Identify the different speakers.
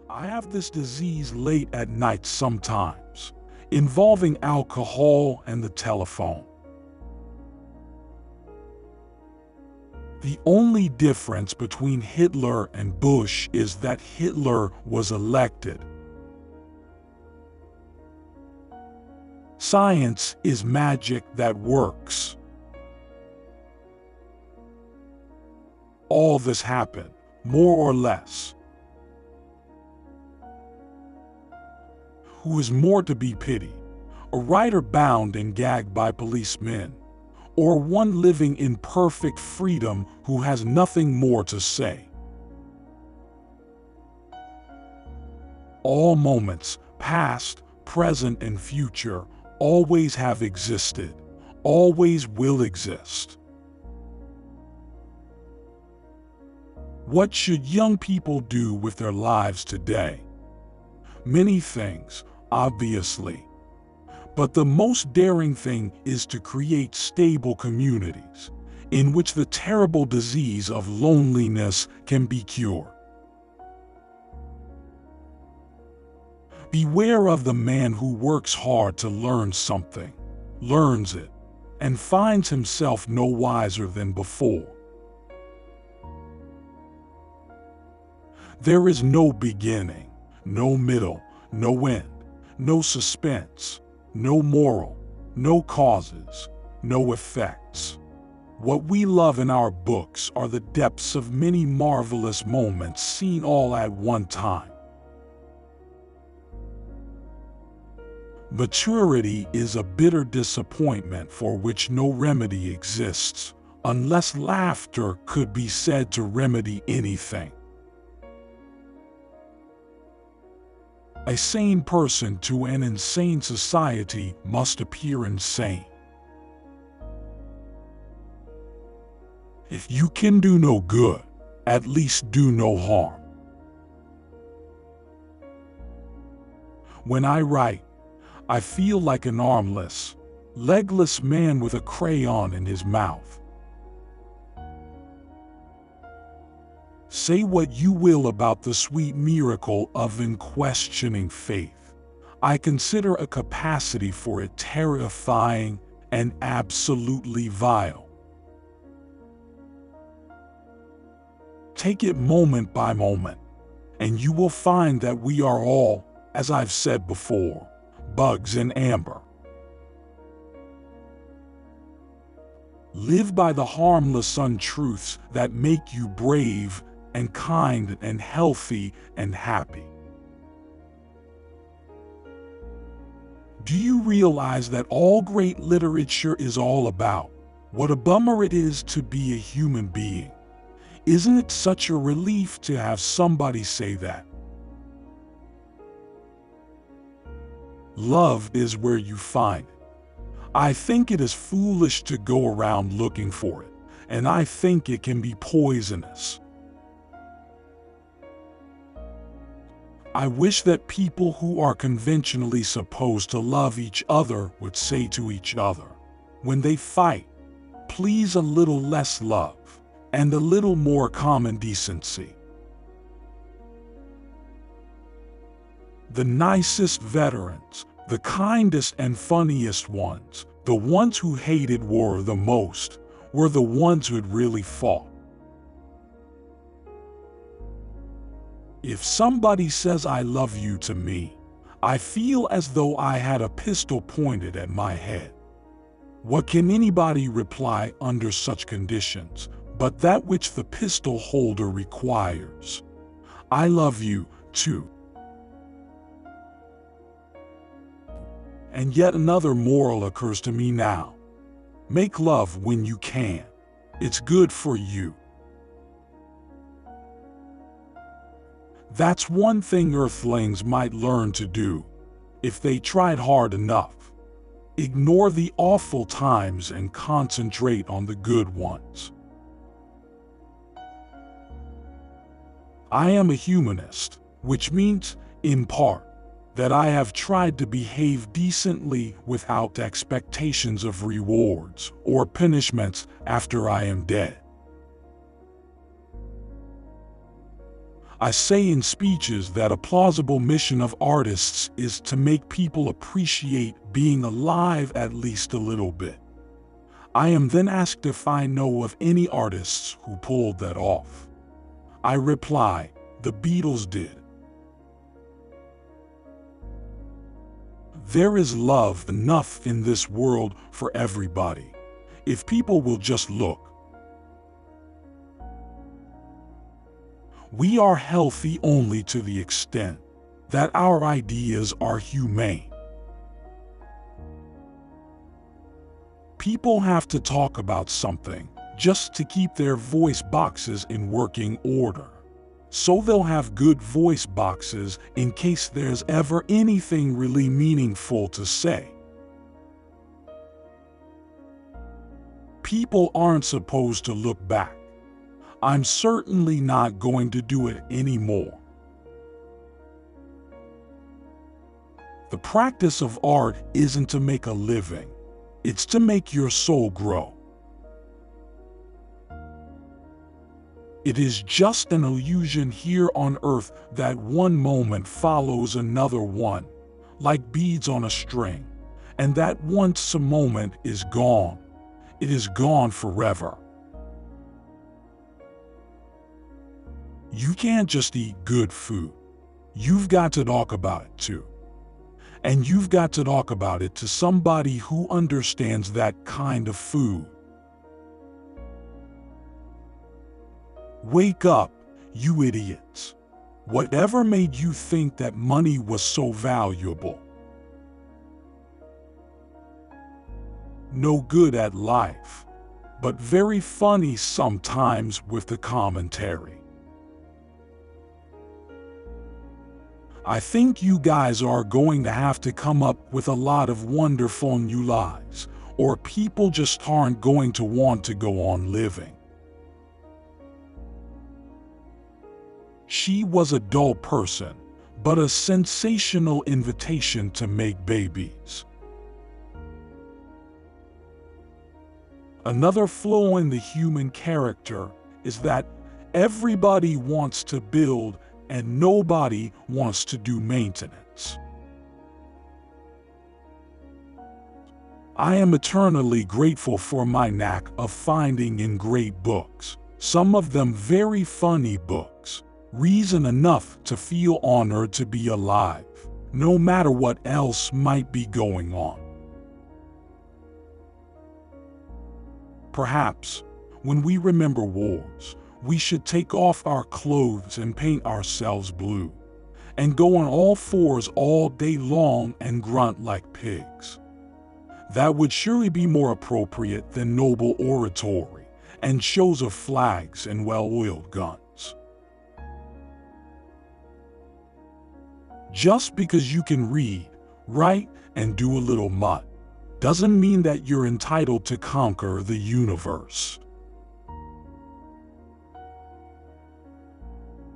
Speaker 1: I have this disease late at night sometimes, involving alcohol and the telephone. The only difference between Hitler and Bush is that Hitler was elected. Science is magic that works. All this happened, more or less. Who is more to be pitied? A writer bound and gagged by policemen, or one living in perfect freedom who has nothing more to say? All moments, past, present, and future, always have existed, always will exist. What should young people do with their lives today? Many things, obviously. But the most daring thing is to create stable communities in which the terrible disease of loneliness can be cured. Beware of the man who works hard to learn something, learns it, and finds himself no wiser than before. There is no beginning, no middle, no end, no suspense, no moral, no causes, no effects. What we love in our books are the depths of many marvelous moments seen all at one time. Maturity is a bitter disappointment for which no remedy exists, unless laughter could be said to remedy anything. A sane person to an insane society must appear insane. If you can do no good, at least do no harm. When I write, I feel like an armless, legless man with a crayon in his mouth. Say what you will about the sweet miracle of unquestioning faith. I consider a capacity for it terrifying and absolutely vile. Take it moment by moment, and you will find that we are all, as I've said before, bugs in amber. Live by the harmless untruths that make you brave and kind and healthy and happy. Do you realize that all great literature is all about what a bummer it is to be a human being? Isn't it such a relief to have somebody say that? Love is where you find it. I think it is foolish to go around looking for it, and I think it can be poisonous. I wish that people who are conventionally supposed to love each other would say to each other, when they fight, please a little less love and a little more common decency. The nicest veterans, the kindest and funniest ones, the ones who hated war the most, were the ones who'd really fought. If somebody says I love you to me, I feel as though I had a pistol pointed at my head. What can anybody reply under such conditions but that which the pistol holder requires? I love you, too. And yet another moral occurs to me now. Make love when you can. It's good for you. That's one thing Earthlings might learn to do, if they tried hard enough. Ignore the awful times and concentrate on the good ones. I am a humanist, which means, in part, that I have tried to behave decently without expectations of rewards or punishments after I am dead. I say in speeches that a plausible mission of artists is to make people appreciate being alive at least a little bit. I am then asked if I know of any artists who pulled that off. I reply, the Beatles did. There is love enough in this world for everybody, if people will just look. We are healthy only to the extent that our ideas are humane. People have to talk about something just to keep their voice boxes in working order. So they'll have good voice boxes in case there's ever anything really meaningful to say. People aren't supposed to look back. I'm certainly not going to do it anymore. The practice of art isn't to make a living. It's to make your soul grow. It is just an illusion here on earth that one moment follows another one, like beads on a string, and that once a moment is gone, it is gone forever. You can't just eat good food. You've got to talk about it too. And you've got to talk about it to somebody who understands that kind of food. Wake up, you idiots. Whatever made you think that money was so valuable? No good at life, but very funny sometimes with the commentary. I think you guys are going to have to come up with a lot of wonderful new lies, or people just aren't going to want to go on living. She was a dull person, but a sensational invitation to make babies. Another flaw in the human character is that everybody wants to build and nobody wants to do maintenance. I am eternally grateful for my knack of finding in great books, some of them very funny books, reason enough to feel honored to be alive, no matter what else might be going on. Perhaps, when we remember wars, we should take off our clothes and paint ourselves blue, and go on all fours all day long and grunt like pigs. That would surely be more appropriate than noble oratory and shows of flags and well-oiled guns. Just because you can read, write, and do a little mutt doesn't mean that you're entitled to conquer the universe.